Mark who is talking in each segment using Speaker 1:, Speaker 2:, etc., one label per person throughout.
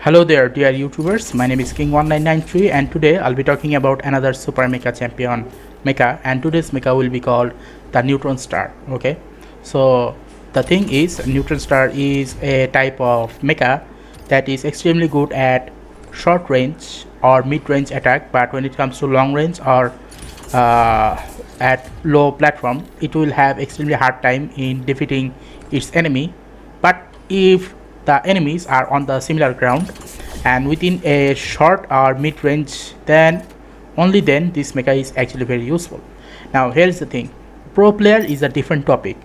Speaker 1: Hello there dear YouTubers, my name is King1993 and today I'll be talking about another super mecha champion mecha, and today's mecha will be called the Neutron Star. Okay, so the thing is, Neutron Star is a type of mecha that is extremely good at short range or mid range attack, but when it comes to long range or at low platform, it will have extremely hard time in defeating its enemy. But if the enemies are on the similar ground and within a short or mid range, then only then this mecha is actually very useful. Now here's the thing, pro player is a different topic.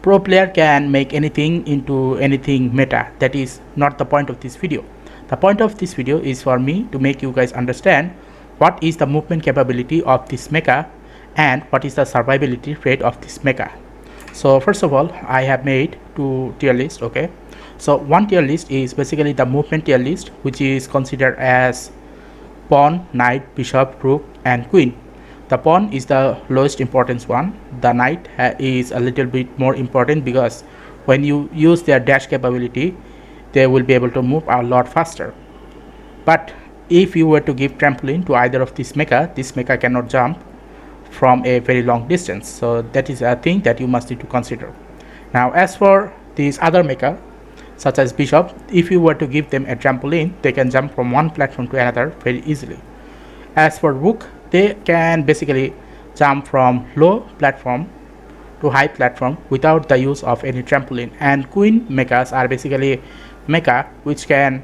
Speaker 1: Pro player can make anything into anything meta. That is not the point of this video. The point of this video is for me to make you guys understand what is the movement capability of this mecha and what is the survivability rate of this mecha. So first of all, I have made two tier lists. Okay, so one tier list is basically the movement tier list, which is considered as pawn, knight, bishop, rook and queen. The pawn is the lowest importance one. The knight is a little bit more important because when you use their dash capability, they will be able to move a lot faster. But if you were to give trampoline to either of this mecha cannot jump from a very long distance. So that is a thing that you must need to consider. Now as for these other mecha such as bishop, if you were to give them a trampoline, they can jump from one platform to another very easily. As for rook, they can basically jump from low platform to high platform without the use of any trampoline. And queen mechas are basically mecha which can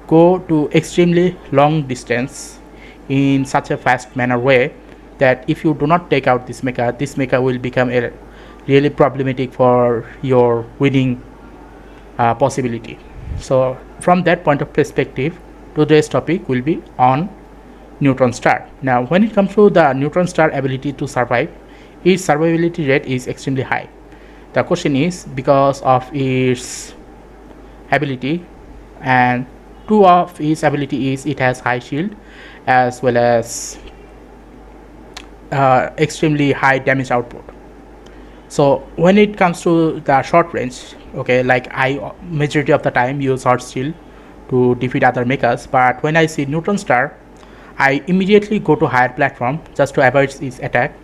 Speaker 1: go to extremely long distance in such a fast manner way that if you do not take out this mecha will become a really problematic for your winning possibility. So from that point of perspective, today's topic will be on Neutron Star. Now when it comes to the Neutron Star ability to survive, its survivability rate is extremely high. The question is because of its ability, and two of its ability is it has high shield as well as extremely high damage output. So when it comes to the short range, okay, like I majority of the time use short shield to defeat other mechas, but when I see Neutron Star, I immediately go to higher platform just to avoid its attack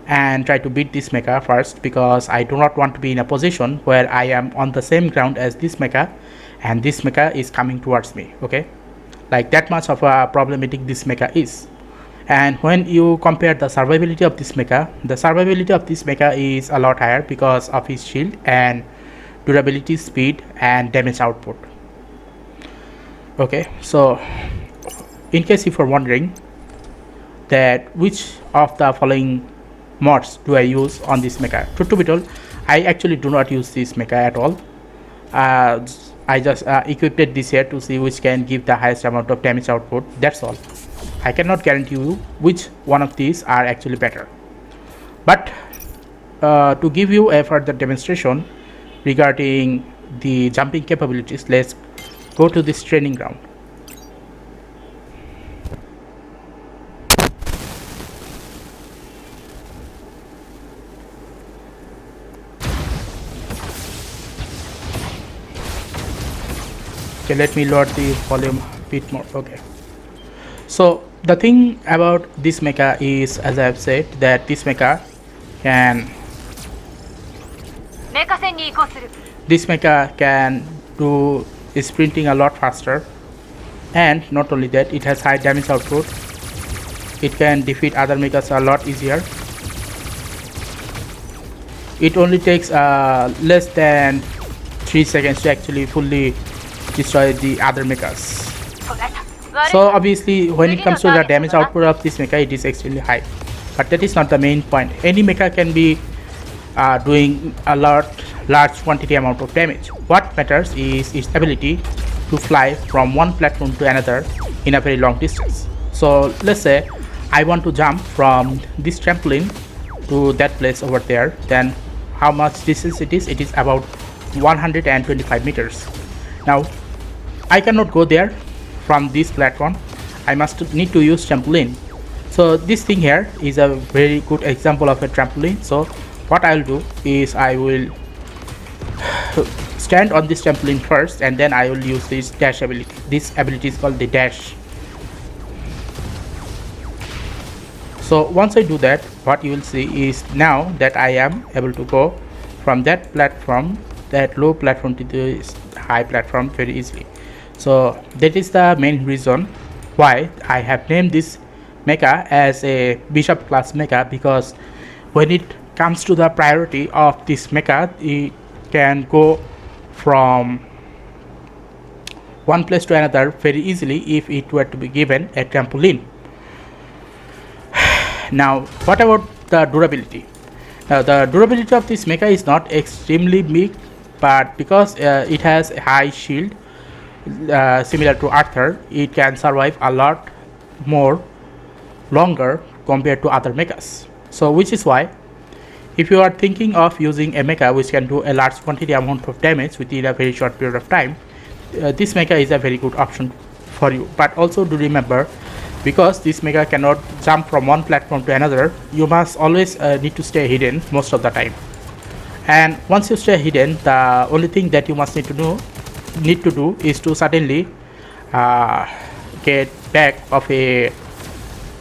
Speaker 1: and try to beat this mecha first, because I do not want to be in a position where I am on the same ground as this mecha and this mecha is coming towards me. Okay, like that much of a problematic this mecha is. And when you compare the survivability of this mecha, the survivability of this mecha is a lot higher because of his shield and durability, speed and damage output. Okay, so in case if you're wondering that which of the following mods do I use on this mecha, to be told, I actually do not use this mecha at all. I just equipped this here to see which can give the highest amount of damage output. That's all. I cannot guarantee you which one of these are actually better, but to give you a further demonstration regarding the jumping capabilities, let's go to this training ground. Okay, let me lower the volume a bit more. Okay, so the thing about this mecha is, as I have said, that this mecha can do sprinting a lot faster, and not only that, it has high damage output. It can defeat other mechas a lot easier. It only takes less than 3 seconds to actually fully destroy the other mechas. So obviously when it comes to the damage output of this mecha, it is extremely high, but that is not the main point. Any mecha can be doing a large quantity amount of damage. What matters is its ability to fly from one platform to another in a very long distance. So let's say I want to jump from this trampoline to that place over there, then how much distance it is? It is about 125 meters. Now I cannot go there from this platform. I must need to use trampoline. So this thing here is a very good example of a trampoline. So what I'll do is I will stand on this trampoline first, and then I will use this dash ability. This ability is called the dash. So once I do that, what you will see is now that I am able to go from that platform, that low platform, to this high platform very easily. So that is the main reason why I have named this mecha as a bishop class mecha, because when it comes to the priority of this mecha, it can go from one place to another very easily if it were to be given a trampoline. Now what about the durability? Now the durability of this mecha is not extremely big, but because it has a high shield, similar to Aether, it can survive a lot more longer compared to other mechas. So which is why, if you are thinking of using a mecha which can do a large quantity amount of damage within a very short period of time, this mecha is a very good option for you. But also do remember, because this mecha cannot jump from one platform to another, you must always need to stay hidden most of the time. And once you stay hidden, the only thing that you must need to do is to suddenly get back of a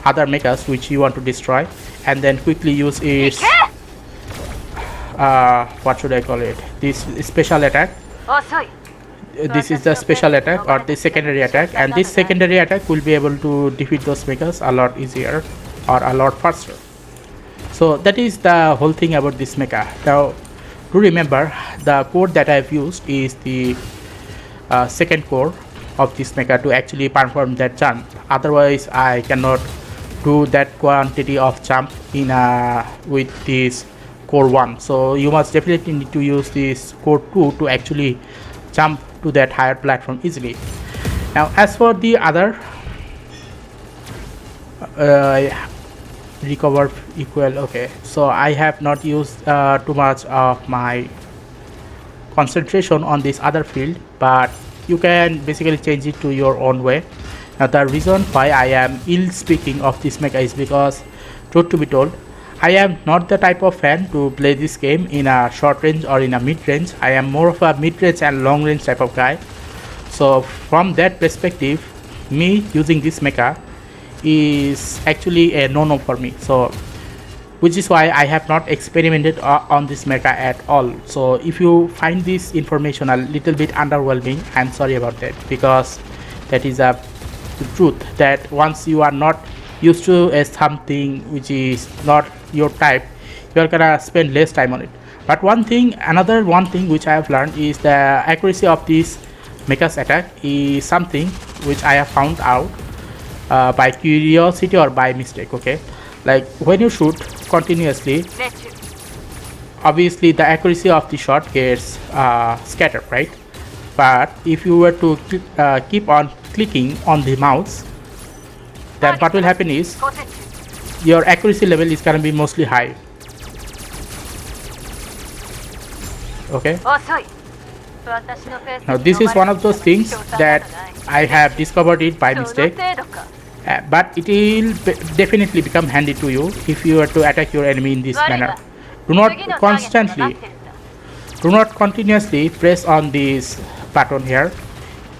Speaker 1: other mechas which you want to destroy, and then quickly use its what should I call it, this special attack. This is the special attack or the secondary attack, and this secondary attack will be able to defeat those mechas a lot easier or a lot faster. So that is the whole thing about this mecha. Now to remember, the core that I have used is the second core of this mecha to actually perform that jump. Otherwise I cannot do that quantity of jump in with this core 1. So you must definitely need to use this core 2 to actually jump to that higher platform easily. Now as for the other recover equal, okay, so I have not used too much of my concentration on this other field, but you can basically change it to your own way. Now the reason why I am ill speaking of this mecha is because, truth to be told, I am not the type of fan to play this game in a short range or in a mid range. I am more of a mid range and long range type of guy. So from that perspective, me using this mecha is actually a no-no for me. So which is why I have not experimented on this mecha at all. So if you find this information a little bit underwhelming, I'm sorry about that, because that is the truth, that once you are not used to something which is not your type, you are gonna spend less time on it. But another one thing which I have learned is the accuracy of this mecha's attack is something which I have found out by curiosity or by mistake. Okay, like when you shoot continuously, obviously the accuracy of the shot gets scattered, right? But if you were to keep on clicking on the mouse, then what will happen is your accuracy level is gonna be mostly high. Okay, now this is one of those things that I have discovered it by mistake, but it will definitely become handy to you if you were to attack your enemy in this manner. Do not continuously press on this button here.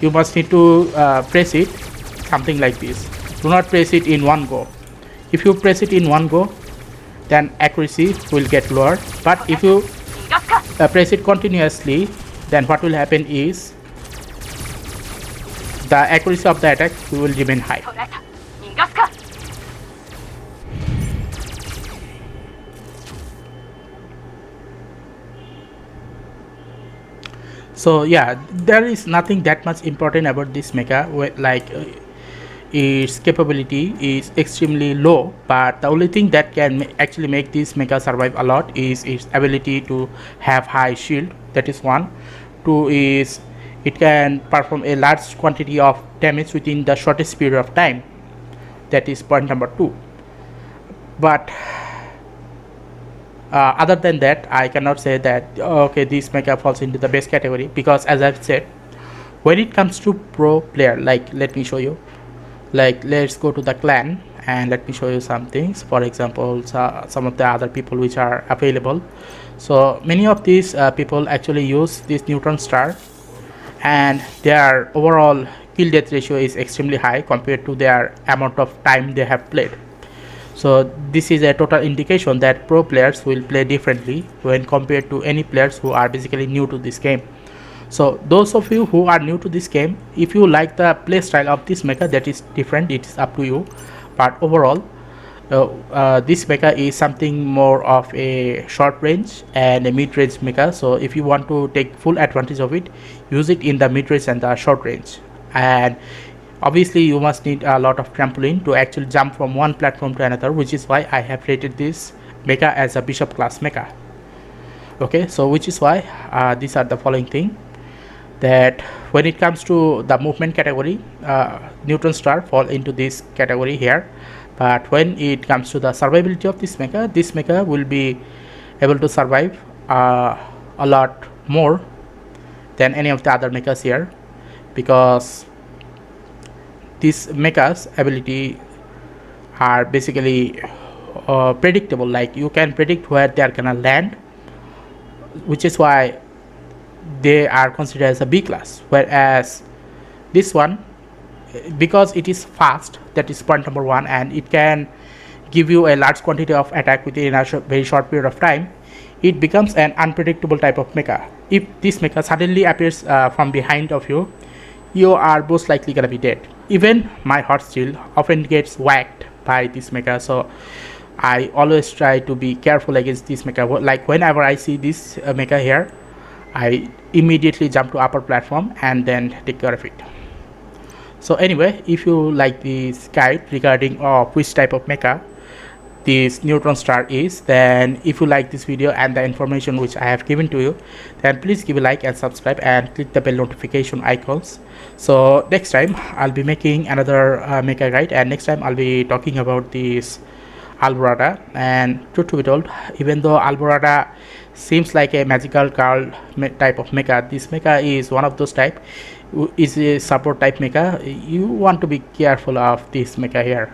Speaker 1: You must need to press it something like this. Do not press it in one go. If you press it in one go, then accuracy will get lower. But if you press it continuously, then what will happen is the accuracy of the attack will remain high. So yeah, there is nothing that much important about this mecha, like its capability is extremely low, but the only thing that can actually make this mecha survive a lot is its ability to have high shield. That is one. Two is it can perform a large quantity of damage within the shortest period of time. That is point number 2. But other than that, I cannot say that okay, this mecha falls into the best category, because as I've said, when it comes to pro player, like let me show you, like let's go to the clan and let me show you some things. For example, some of the other people which are available. So many of these people actually use this Neutron star, and their overall kill death ratio is extremely high compared to their amount of time they have played. So this is a total indication that pro players will play differently when compared to any players who are basically new to this game. So those of you who are new to this game, if you like the play style of this mecha, that is different, it is up to you. But overall, this mecha is something more of a short range and a mid range mecha. So if you want to take full advantage of it, use it in the mid range and the short range. And obviously you must need a lot of trampoline to actually jump from one platform to another, which is why I have rated this mecha as a bishop class mecha. Okay, so which is why these are the following thing, that when it comes to the movement category, Neutron star fall into this category here. But when it comes to the survivability of this mecha will be able to survive a lot more than any of the other mechas here, because these mechas ability are basically predictable. Like you can predict where they are gonna land, which is why they are considered as a B class. Whereas this one, because it is fast, that is point number one, and it can give you a large quantity of attack within a very short period of time, it becomes an unpredictable type of mecha. If this mecha suddenly appears from behind of you, you are most likely gonna be dead. Even my hot steel often gets whacked by this mecha, so I always try to be careful against this mecha. Like whenever I see this mecha here, I immediately jump to upper platform and then take care of it. So anyway, if you like this guide regarding which type of mecha this Neutron star is, then if you like this video and the information which I have given to you, then please give a like and subscribe and click the bell notification icons. So next time I'll be making another mecha guide, and next time I'll be talking about this Alborada. And truth to be told, even though Alborada seems like a magical girl type of mecha, this mecha is one of those type, is a support type mecha. You want to be careful of this mecha here.